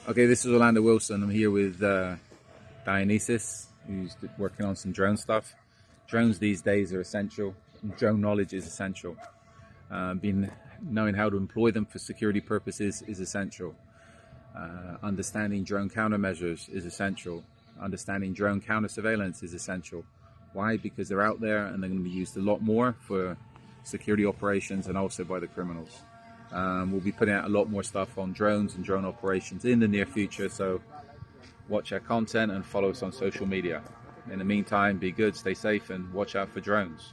Okay, this is Orlando Wilson. I'm here with Dionysus, who's working on some drone stuff. Drones these days are essential. Drone knowledge is essential. Knowing how to employ them for security purposes is essential. Understanding drone countermeasures is essential. Understanding drone counter surveillance is essential. Why? Because they're out there and they're going to be used a lot more for security operations and also by the criminals. We'll be putting out a lot more stuff on drones and drone operations in the near future, so watch our content and follow us on social media. In the meantime, be good, stay safe, and watch out for drones.